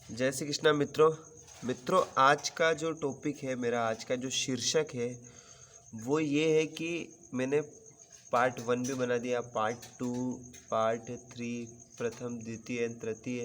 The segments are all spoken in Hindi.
जय श्री कृष्णा मित्रों, आज का जो टॉपिक है, मेरा आज का जो शीर्षक है वो ये है कि मैंने पार्ट 1 भी बना दिया, पार्ट 2, पार्ट 3, प्रथम, द्वितीय एवं तृतीय,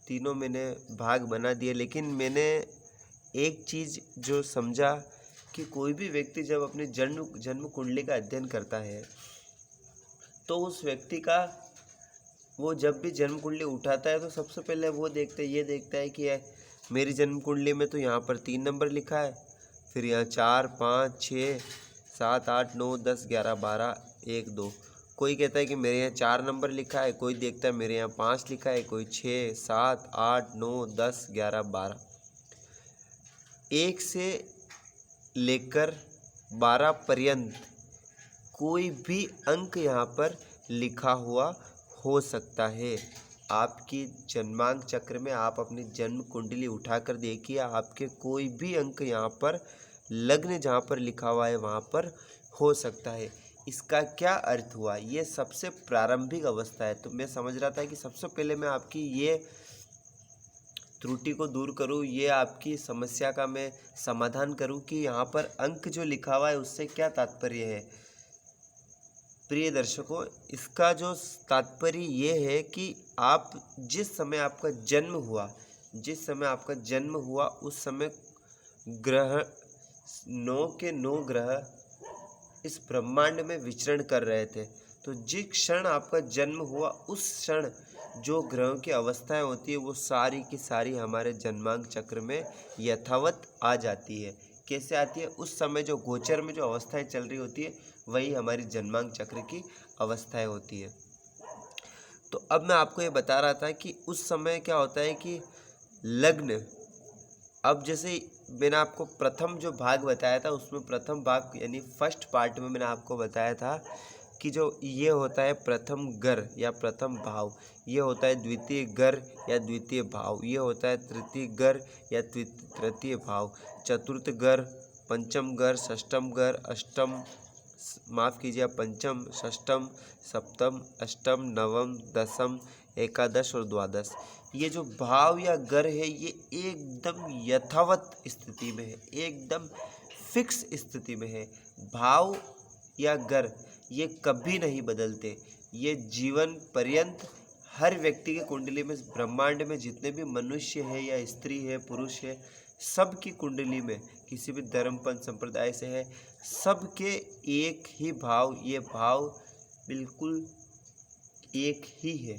तीनों मैंने भाग बना दिए। लेकिन मैंने एक चीज़ जो समझा कि कोई भी व्यक्ति जब अपनी जन्म कुंडली का अध्ययन करता है तो उस व्यक्ति का वो जब भी जन्म कुंडली उठाता है तो सबसे पहले वो ये देखता है कि मेरी जन्म कुंडली में तो यहाँ पर 3 नंबर लिखा है, फिर यहाँ 4, 5, 6, 7, 8, 9, 10, 11, 12, 1, 2। कोई कहता है कि मेरे यहाँ 4 नंबर लिखा है, कोई देखता है मेरे यहाँ 5 लिखा है, कोई 6, 7, 8, 9, 10, 11, 12। 1 से लेकर 12 पर्यंत कोई भी अंक यहाँ पर लिखा हुआ हो सकता है। आपकी जन्मांक चक्र में आप अपनी जन्म कुंडली उठाकर देखिए, आपके कोई भी अंक यहाँ पर लग्न जहाँ पर लिखा हुआ है वहाँ पर हो सकता है। इसका क्या अर्थ हुआ? ये सबसे प्रारंभिक अवस्था है। तो मैं समझ रहा था कि सबसे पहले मैं आपकी ये त्रुटि को दूर करूँ, ये आपकी समस्या का मैं समाधान करूँ कि यहाँ पर अंक जो लिखा हुआ है उससे क्या तात्पर्य है। प्रिय दर्शकों, इसका जो तात्पर्य ये है कि आप जिस समय आपका जन्म हुआ उस समय ग्रह 9 के 9 ग्रह इस ब्रह्मांड में विचरण कर रहे थे। तो जिस क्षण आपका जन्म हुआ उस क्षण जो ग्रहों की अवस्थाएं होती है वो सारी की सारी हमारे जन्मांक चक्र में यथावत आ जाती है। कैसे आती है? उस समय जो गोचर में जो अवस्थाएं चल रही होती है वही हमारी जन्मांक चक्र की अवस्थाएं होती है। तो अब मैं आपको ये बता रहा था कि उस समय क्या होता है कि लग्न, अब जैसे मैंने आपको प्रथम जो भाग बताया था उसमें प्रथम भाग यानी फर्स्ट पार्ट में मैंने आपको बताया था कि जो ये होता है प्रथम घर या प्रथम भाव, ये होता है द्वितीय घर या द्वितीय भाव, ये होता है तृतीय घर या तृतीय भाव, चतुर्थ घर, पंचम घर, षष्ठम घर, अष्टम, माफ़ कीजिए, पंचम, षष्ठम, सप्तम, अष्टम, नवम, दसम, एकादश और द्वादश। ये जो भाव या घर है ये एकदम यथावत स्थिति में है, एकदम फिक्स स्थिति में है। भाव या घर ये कभी नहीं बदलते, ये जीवन पर्यंत हर व्यक्ति के कुंडली में, ब्रह्मांड में जितने भी मनुष्य है या स्त्री है, पुरुष है, सबकी कुंडली में किसी भी धर्म पंथ संप्रदाय से है, सबके एक ही भाव, ये भाव बिल्कुल एक ही है।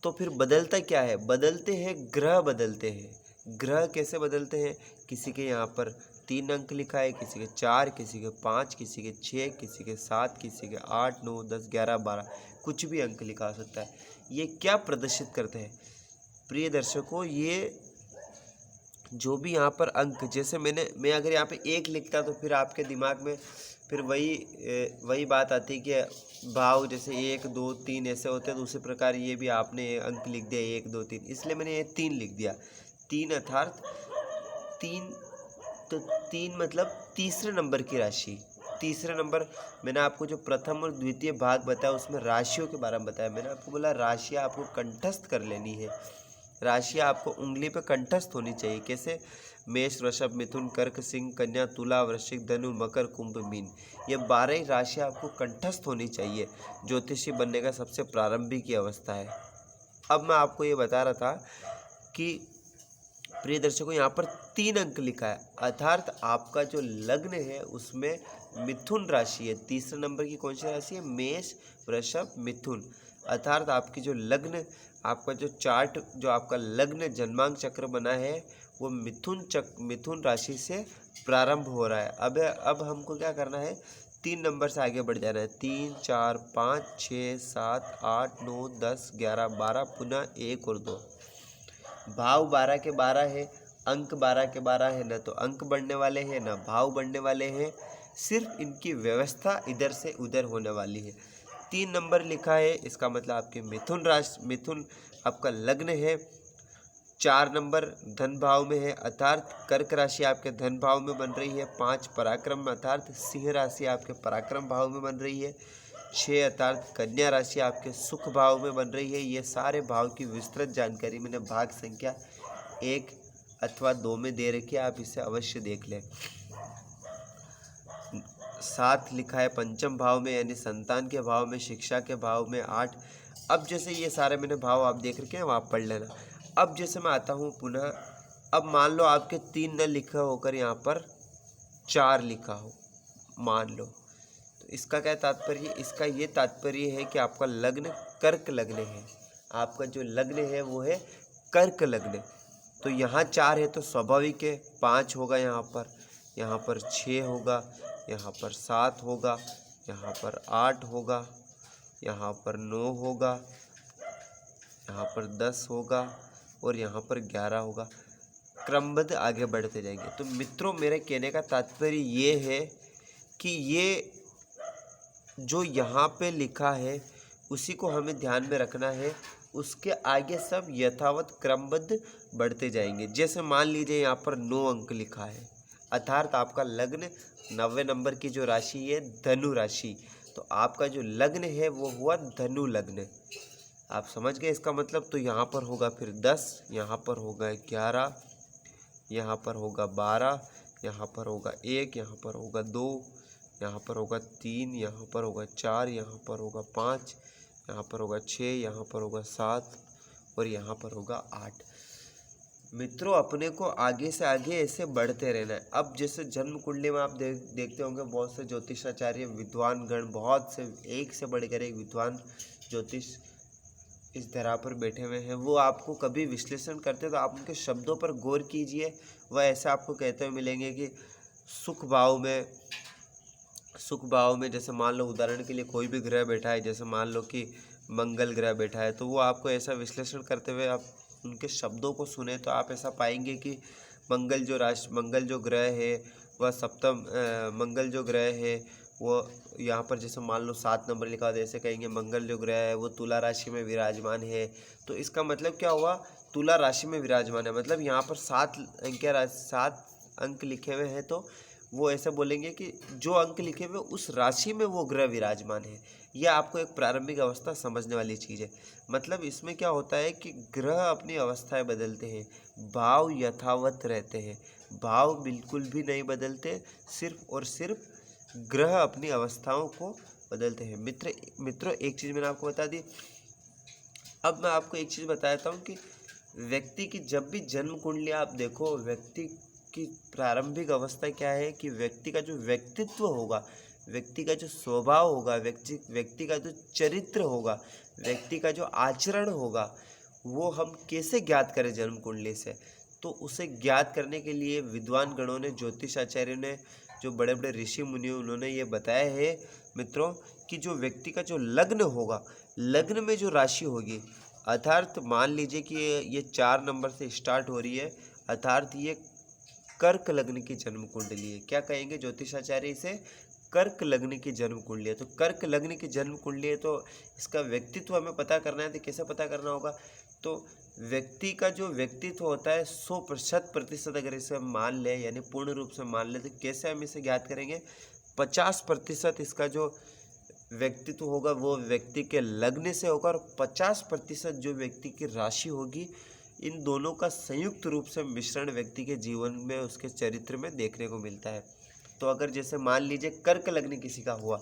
तो फिर बदलता क्या है? बदलते हैं ग्रह, बदलते हैं ग्रह। कैसे बदलते हैं? किसी के यहाँ पर 3 अंक लिखा है, किसी के 4, किसी के 5, किसी के 6, किसी के 7, किसी के 8, 9, 10, 11, 12, कुछ भी अंक लिखा सकता है। ये क्या प्रदर्शित करते हैं प्रिय दर्शकों? ये जो भी यहाँ पर अंक, जैसे मैं अगर यहाँ पे 1 लिखता तो फिर आपके दिमाग में फिर वही बात आती है कि भाव जैसे 1, 2, 3 ऐसे होते हैं, तो उसी प्रकार ये भी आपने अंक लिख दिया 1, 2, 3, इसलिए मैंने ये 3 लिख दिया। 3 अर्थात 3, तो 3 मतलब तीसरे नंबर की राशि। तीसरे नंबर, मैंने आपको जो प्रथम और द्वितीय भाग बताया उसमें राशियों के बारे में बताया। मैंने आपको बोला राशियाँ आपको कंठस्थ कर लेनी है, राशियाँ आपको उंगली पे कंठस्थ होनी चाहिए। कैसे? मेष, वृषभ, मिथुन, कर्क, सिंह, कन्या, तुला, वृश्चिक, धनु, मकर, कुंभ, मीन, ये 12 ही राशियाँ आपको कंठस्थ होनी चाहिए। ज्योतिषी बनने का सबसे प्रारंभिक की अवस्था है। अब मैं आपको ये बता रहा था कि प्रिय दर्शकों, यहाँ पर 3 अंक लिखा है, अर्थात आपका जो लग्न है उसमें मिथुन राशि है। तीसरे नंबर की कौन सी राशि है? मेष, वृषभ, मिथुन। अर्थात आपकी जो लग्न, आपका जो चार्ट, जो आपका लग्न जन्मांक चक्र बना है वो मिथुन राशि से प्रारंभ हो रहा है। अब हमको क्या करना है? 3 नंबर से आगे बढ़ जाना है। 3, 4, 5, 6, 7, 8, 9, 10, 11, 12, पुनः 1 और 2। भाव 12 के 12 है, अंक 12 के 12 है, न तो अंक बढ़ने वाले हैं न भाव बढ़ने वाले हैं, सिर्फ इनकी व्यवस्था इधर से उधर होने वाली है। 3 नंबर लिखा है, इसका मतलब आपके मिथुन आपका लग्न है। 4 नंबर धन भाव में है, अर्थात कर्क राशि आपके धन भाव में बन रही है। 5 पराक्रम, अर्थात सिंह राशि आपके पराक्रम भाव में बन रही है। 6 अर्थात कन्या राशि आपके सुख भाव में बन रही है। ये सारे भाव की विस्तृत जानकारी मैंने भाग संख्या 1 अथवा 2 में दे रखी है, आप इसे अवश्य देख लें। 7 लिखा है पंचम भाव में, यानी संतान के भाव में, शिक्षा के भाव में 8। अब जैसे ये सारे मैंने भाव आप देख रखे हैं, आप पढ़ लेना। अब जैसे मैं आता हूँ पुनः, अब मान लो आपके 3 न लिखा होकर यहाँ पर 4 लिखा हो, मान लो, तो इसका क्या तात्पर्य? इसका ये तात्पर्य है कि आपका लग्न कर्क लग्न है। आपका जो लग्न है वो है कर्क लग्न। तो यहाँ 4 है तो स्वाभाविक है 5 होगा, यहाँ पर 6 होगा, यहाँ पर 7 होगा, यहाँ पर 8 होगा, यहाँ पर 9 होगा, यहाँ पर 10 होगा और यहाँ पर 11 होगा। क्रमबद्ध आगे बढ़ते जाएंगे। तो मित्रों, मेरे कहने का तात्पर्य ये है कि ये जो यहाँ पे लिखा है उसी को हमें ध्यान में रखना है, उसके आगे सब यथावत क्रमबद्ध बढ़ते जाएंगे। जैसे मान लीजिए यहाँ पर 9 अंक लिखा है, अर्थात आपका लग्न 90 नंबर की जो राशि है धनु राशि, तो आपका जो लग्न है वो हुआ धनु लग्न। आप समझ गए इसका मतलब? तो यहाँ पर होगा फिर 10, यहाँ पर होगा 11, यहाँ पर होगा 12, यहाँ पर होगा 1, यहाँ पर होगा 2, यहाँ पर होगा 3, यहाँ पर होगा 4, यहाँ पर होगा 5, यहाँ पर होगा 6, यहाँ पर होगा 7 और यहाँ पर होगा 8। मित्रों, अपने को आगे से आगे ऐसे बढ़ते रहना है। अब जैसे जन्म कुंडली में आप देखते होंगे बहुत से ज्योतिषाचार्य विद्वान गण, बहुत से एक से बढ़कर एक विद्वान ज्योतिष इस धरा पर बैठे हुए हैं। वो आपको कभी विश्लेषण करते तो आप उनके शब्दों पर गौर कीजिए। वह ऐसे आपको कहते हुए मिलेंगे कि सुख भाव में जैसे मान लो उदाहरण के लिए कोई भी ग्रह बैठा है, जैसे मान लो कि मंगल ग्रह बैठा है, तो वो आपको ऐसा विश्लेषण करते हुए आप उनके शब्दों को सुने तो आप ऐसा पाएंगे कि मंगल जो ग्रह है वह सप्तम, मंगल जो ग्रह है वो यहाँ पर जैसे मान लो 7 नंबर लिखा हो, ऐसे कहेंगे मंगल जो ग्रह है वो तुला राशि में विराजमान है। तो इसका मतलब क्या हुआ? तुला राशि में विराजमान है, मतलब यहाँ पर 7 अंक लिखे हुए हैं, तो वो ऐसे बोलेंगे कि जो अंक लिखे हुए उस राशि में वो ग्रह विराजमान है। यह आपको एक प्रारंभिक अवस्था समझने वाली चीज़ है। मतलब इसमें क्या होता है कि ग्रह अपनी अवस्थाएं बदलते हैं, भाव यथावत रहते हैं, भाव बिल्कुल भी नहीं बदलते, सिर्फ और सिर्फ ग्रह अपनी अवस्थाओं को बदलते हैं। मित्रों, एक चीज़ मैंने आपको बता दी। अब मैं आपको एक चीज़ बताता हूँ कि व्यक्ति की जब भी जन्म कुंडली आप देखो, व्यक्ति की प्रारंभिक अवस्था क्या है कि व्यक्ति का जो व्यक्तित्व होगा, व्यक्ति का जो स्वभाव होगा, व्यक्ति का जो चरित्र होगा, व्यक्ति का जो आचरण होगा, वो हम कैसे ज्ञात करें जन्म कुंडली से? तो उसे ज्ञात करने के लिए विद्वान गणों ने, ज्योतिषाचार्यों ने, जो बड़े बड़े ऋषि मुनि, उन्होंने ये बताया है मित्रों कि जो व्यक्ति का जो लग्न होगा, लग्न में जो राशि होगी, अर्थात मान लीजिए कि ये 4 नंबर से स्टार्ट हो रही है, अर्थात ये कर्क लग्न की जन्म कुंडली है। क्या कहेंगे ज्योतिषाचार्य इसे? कर्क लग्न की जन्म कुंडली है। तो कर्क लग्न की जन्म कुंडली है, तो इसका व्यक्तित्व हमें पता करना है। तो कैसे पता करना होगा? तो व्यक्ति का जो व्यक्तित्व होता है 100% अगर इसे हम मान लें, यानी पूर्ण रूप से मान लें, तो कैसे हम इसे ज्ञात करेंगे? 50% इसका जो व्यक्तित्व होगा वो व्यक्ति के लग्न से होगा, और 50% जो व्यक्ति की राशि होगी, इन दोनों का संयुक्त रूप से मिश्रण व्यक्ति के जीवन में, उसके चरित्र में देखने को मिलता है। तो अगर जैसे मान लीजिए कर्क लग्न किसी का हुआ,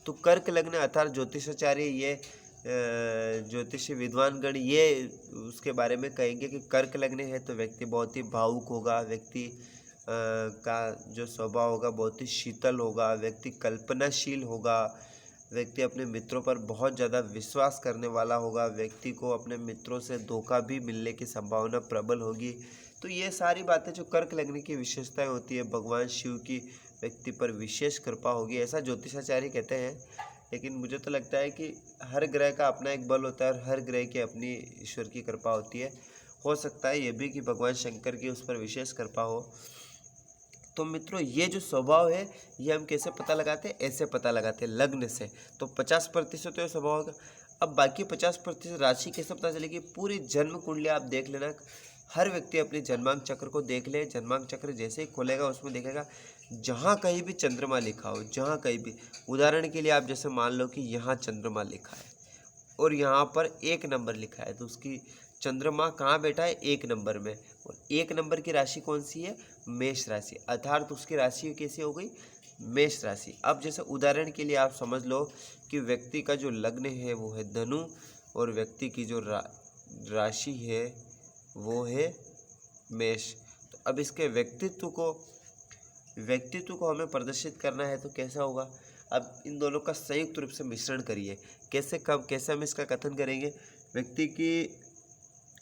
तो कर्क लग्न अर्थात ज्योतिषाचार्य, ये ज्योतिषी विद्वानगण ये उसके बारे में कहेंगे कि कर्क लग्न है तो व्यक्ति बहुत ही भावुक होगा, व्यक्ति का जो स्वभाव होगा बहुत ही शीतल होगा, व्यक्ति कल्पनाशील होगा, व्यक्ति अपने मित्रों पर बहुत ज़्यादा विश्वास करने वाला होगा, व्यक्ति को अपने मित्रों से धोखा भी मिलने की संभावना प्रबल होगी। तो ये सारी बातें जो कर्क लग्न की विशेषताएं होती है, भगवान शिव की व्यक्ति पर विशेष कृपा होगी, ऐसा ज्योतिषाचार्य कहते हैं। लेकिन मुझे तो लगता है कि हर ग्रह का अपना एक बल होता है और हर ग्रह की अपनी ईश्वर की कृपा होती है। हो सकता है ये भी कि भगवान शंकर की उस पर विशेष कृपा हो। तो मित्रों, ये जो स्वभाव है ये हम कैसे पता लगाते हैं? ऐसे पता लगाते हैं लग्न से। तो 50% तो ये स्वभाव होगा। अब बाकी 50% राशि कैसे पता चलेगी? पूरी जन्म कुंडली आप देख लेना, हर व्यक्ति अपने जन्मांक चक्र को देख ले। जन्मांक चक्र जैसे ही खोलेगा उसमें देखेगा जहाँ कहीं भी चंद्रमा लिखा हो, जहाँ कहीं भी, उदाहरण के लिए आप जैसे मान लो कि यहाँ चंद्रमा लिखा है और यहाँ पर 1 नंबर लिखा है, तो उसकी चंद्रमा कहाँ बैठा है? 1 नंबर में। 1 नंबर की राशि कौन सी है? मेष राशि, अर्थात उसकी राशि कैसी हो गई? मेष राशि। अब जैसे उदाहरण के लिए आप समझ लो कि व्यक्ति का जो लग्न है वो है धनु और व्यक्ति की जो राशि है वो है मेष। तो अब इसके व्यक्तित्व को हमें प्रदर्शित करना है तो कैसा होगा? अब इन दोनों का संयुक्त रूप से मिश्रण करिए। कैसे हम इसका कथन करेंगे? व्यक्ति की,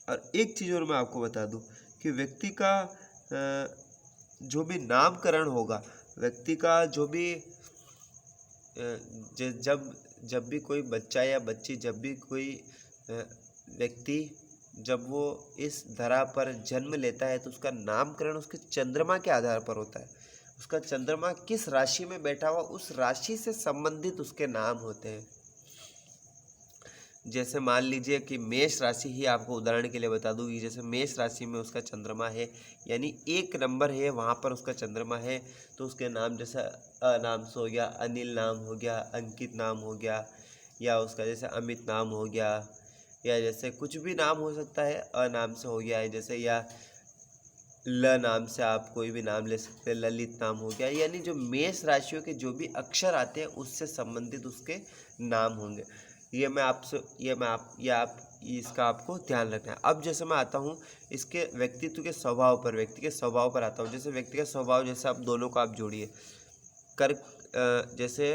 और एक चीज़ और मैं आपको बता दूं कि व्यक्ति का जो भी नामकरण होगा, व्यक्ति का जो भी जब भी कोई बच्चा या बच्ची, जब भी कोई व्यक्ति जब वो इस धरा पर जन्म लेता है तो उसका नामकरण उसके चंद्रमा के आधार पर होता है। उसका चंद्रमा किस राशि में बैठा हुआ, उस राशि से संबंधित उसके नाम होते हैं। जैसे मान लीजिए कि मेष राशि ही आपको उदाहरण के लिए बता दूँ कि जैसे मेष राशि में उसका चंद्रमा है, यानी 1 नंबर है वहाँ पर उसका चंद्रमा है, तो उसके नाम जैसे अ नाम से हो गया, अनिल नाम हो गया, अंकित नाम हो गया, या उसका जैसे अमित नाम हो गया, या जैसे कुछ भी नाम हो सकता है, अ नाम से हो गया है जैसे, या ल नाम से आप कोई भी नाम ले सकते हैं, ललित नाम हो गया। यानी जो मेष राशियों के जो भी अक्षर आते हैं उससे संबंधित उसके नाम होंगे। इसका आपको ध्यान रखना है। अब जैसे मैं आता हूँ इसके व्यक्तित्व के स्वभाव पर, व्यक्ति के स्वभाव पर आता हूँ। जैसे व्यक्ति का स्वभाव, जैसे आप दोनों को आप जोड़िए। जैसे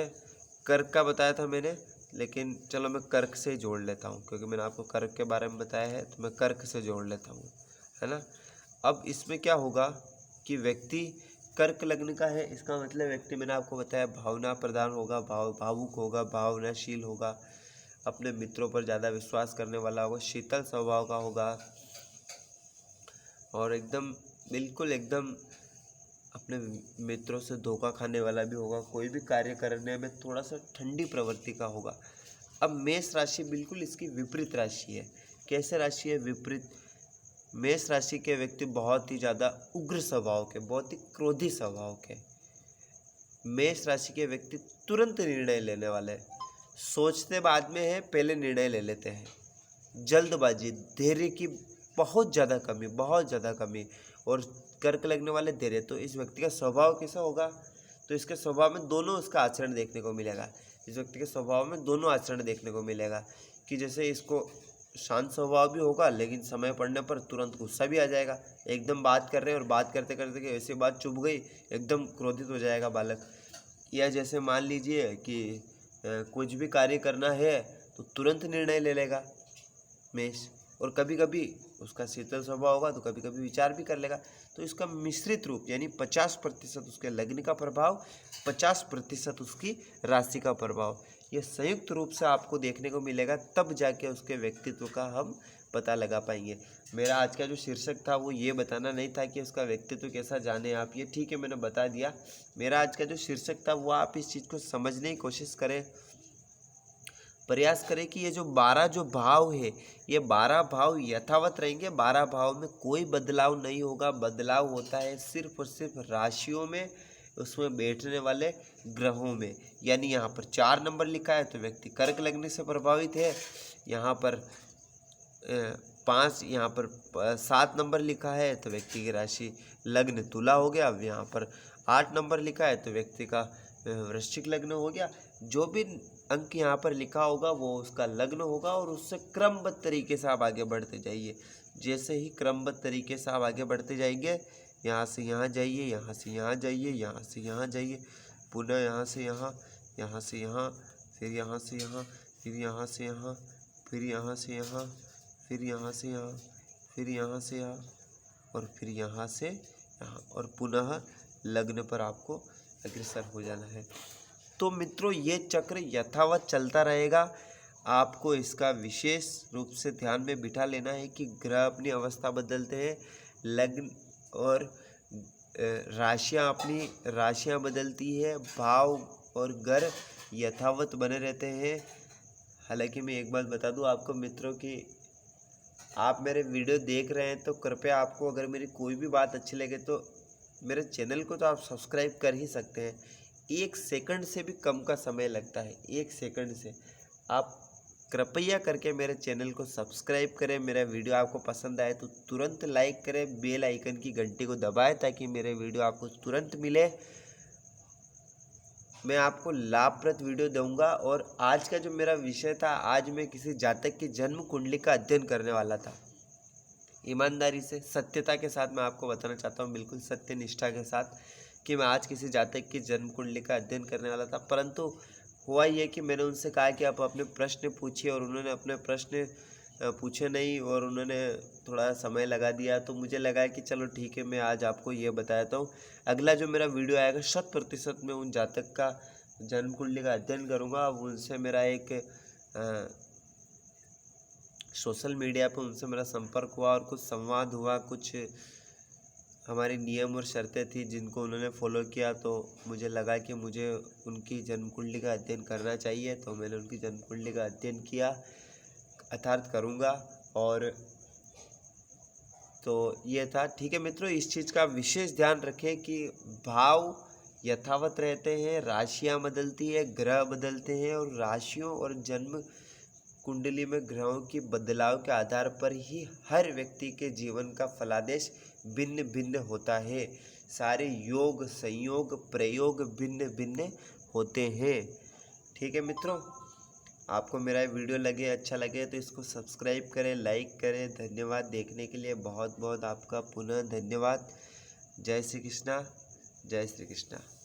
कर्क का बताया था मैंने, लेकिन चलो मैं कर्क से ही जोड़ लेता हूँ क्योंकि मैंने आपको कर्क के बारे में बताया है, तो मैं कर्क से जोड़ लेता हूँ, है ना। अब इसमें क्या होगा कि व्यक्ति कर्क लग्न का है, इसका मतलब व्यक्ति, मैंने आपको बताया, भावना प्रधान होगा, भावुक होगा, भावनाशील होगा, अपने मित्रों पर ज़्यादा विश्वास करने वाला होगा, शीतल स्वभाव का होगा, और बिल्कुल एकदम अपने मित्रों से धोखा खाने वाला भी होगा। कोई भी कार्य करने में थोड़ा सा ठंडी प्रवृत्ति का होगा। अब मेष राशि बिल्कुल इसकी विपरीत राशि है। कैसे राशि है विपरीत? मेष राशि के व्यक्ति बहुत ही ज़्यादा उग्र स्वभाव के, बहुत ही क्रोधी स्वभाव के। मेष राशि के व्यक्ति तुरंत निर्णय लेने वाले, सोचते बाद में है, पहले निर्णय ले लेते हैं। जल्दबाजी, धैर्य की बहुत ज़्यादा कमी, और कर्क लगने वाले धैर्य। तो इस व्यक्ति का स्वभाव कैसा होगा? तो इसके स्वभाव में दोनों इसका आचरण देखने को मिलेगा। इस व्यक्ति के स्वभाव में दोनों आचरण देखने को मिलेगा कि जैसे इसको शांत स्वभाव भी होगा, लेकिन समय पड़ने पर तुरंत गुस्सा भी आ जाएगा। एकदम बात कर रहे हैं और बात करते करते ऐसी बात चुभ गई, एकदम क्रोधित हो जाएगा बालक। या जैसे मान लीजिए कि कुछ भी कार्य करना है तो तुरंत निर्णय ले लेगा मेष, और कभी कभी उसका शीतल स्वभाव होगा तो कभी कभी विचार भी कर लेगा। तो इसका मिश्रित रूप, यानी 50% उसके लग्न का प्रभाव, 50% उसकी राशि का प्रभाव, ये संयुक्त रूप से आपको देखने को मिलेगा, तब जाके उसके व्यक्तित्व का हम पता लगा पाएंगे। मेरा आज का जो शीर्षक था वो ये बताना नहीं था कि उसका व्यक्तित्व कैसा जाने आप, ये ठीक है मैंने बता दिया। मेरा आज का जो शीर्षक था वो आप इस चीज़ को समझने की कोशिश करें, प्रयास करें कि ये जो 12 जो भाव है, ये 12 भाव यथावत रहेंगे। 12 भाव में कोई बदलाव नहीं होगा। बदलाव होता है सिर्फ और सिर्फ राशियों में, उसमें बैठने वाले ग्रहों में। यानी यहाँ पर 4 नंबर लिखा है तो व्यक्ति कर्क लग्न से प्रभावित है। यहाँ पर 5, यहाँ पर 7 नंबर लिखा है तो व्यक्ति की राशि लग्न तुला हो गया। अब यहाँ पर 8 नंबर लिखा है तो व्यक्ति का वृश्चिक लग्न हो गया। जो भी अंक यहाँ पर लिखा होगा वो उसका लग्न होगा, और उससे क्रमबद्ध तरीके से आप आगे बढ़ते जाइए। जैसे ही क्रमबद्ध तरीके से आप आगे बढ़ते जाएंगे, यहाँ से यहाँ जाइए, यहाँ से यहाँ जाइए, यहाँ से यहाँ जाइए, पुनः यहाँ से यहाँ, यहाँ से यहाँ, फिर यहाँ से यहाँ, फिर यहाँ से यहाँ, फिर यहाँ से यहाँ, फिर यहाँ से यहाँ, फिर यहाँ से यहाँ, और फिर यहाँ से यहाँ, और पुनः लग्न पर आपको अग्रसर हो जाना है। तो मित्रों, ये चक्र यथावत चलता रहेगा। आपको इसका विशेष रूप से ध्यान में बिठा लेना है कि ग्रह अपनी अवस्था बदलते हैं, लग्न और राशियाँ बदलती है, भाव और ग्रह यथावत बने रहते हैं। हालांकि मैं एक बात बता दूं आपको मित्रों कि आप मेरे वीडियो देख रहे हैं तो कृपया आपको अगर मेरी कोई भी बात अच्छी लगे तो मेरे चैनल को तो आप सब्सक्राइब कर ही सकते हैं। 1 सेकंड से भी कम का समय लगता है। 1 सेकंड से आप कृपया करके मेरे चैनल को सब्सक्राइब करें। मेरा वीडियो आपको पसंद आए तो तुरंत लाइक करें, बेल आइकन की घंटी को दबाएं ताकि मेरे वीडियो आपको तुरंत मिले। मैं आपको लाभप्रद वीडियो दूंगा। और आज का जो मेरा विषय था, आज मैं किसी जातक की जन्म कुंडली का अध्ययन करने वाला था। ईमानदारी से, सत्यता के साथ मैं आपको बताना चाहता हूँ, बिल्कुल सत्य निष्ठा के साथ, कि मैं आज किसी जातक की जन्म कुंडली का अध्ययन करने वाला था। परंतु हुआ ये कि मैंने उनसे कहा कि आप अपने प्रश्न पूछिए, और उन्होंने अपने प्रश्न पूछे नहीं और उन्होंने थोड़ा समय लगा दिया। तो मुझे लगा कि चलो ठीक है, मैं आज आपको ये बताता हूँ। अगला जो मेरा वीडियो आएगा 100% मैं उन जातक का जन्म कुंडली का अध्ययन करूँगा। अब उनसे मेरा एक सोशल मीडिया पर उनसे मेरा संपर्क हुआ और कुछ संवाद हुआ, कुछ हमारी नियम और शर्तें थी जिनको उन्होंने फॉलो किया। तो मुझे लगा कि मुझे उनकी जन्म कुंडली का अध्ययन करना चाहिए। तो मैंने उनकी जन्म कुंडली का अध्ययन किया, अर्थात करूँगा। और तो ये था। ठीक है मित्रों, इस चीज़ का विशेष ध्यान रखें कि भाव यथावत रहते हैं, राशियाँ बदलती है, ग्रह बदलते हैं, और राशियों और जन्म कुंडली में ग्रहों की बदलाव के आधार पर ही हर व्यक्ति के जीवन का फलादेश भिन्न भिन्न होता है। सारे योग, संयोग, प्रयोग भिन्न भिन्न होते हैं। ठीक है मित्रों, आपको मेरा वीडियो लगे, अच्छा लगे तो इसको सब्सक्राइब करें, लाइक करें। धन्यवाद देखने के लिए, बहुत बहुत आपका पुनः धन्यवाद। जय श्री कृष्णा, जय श्री कृष्णा।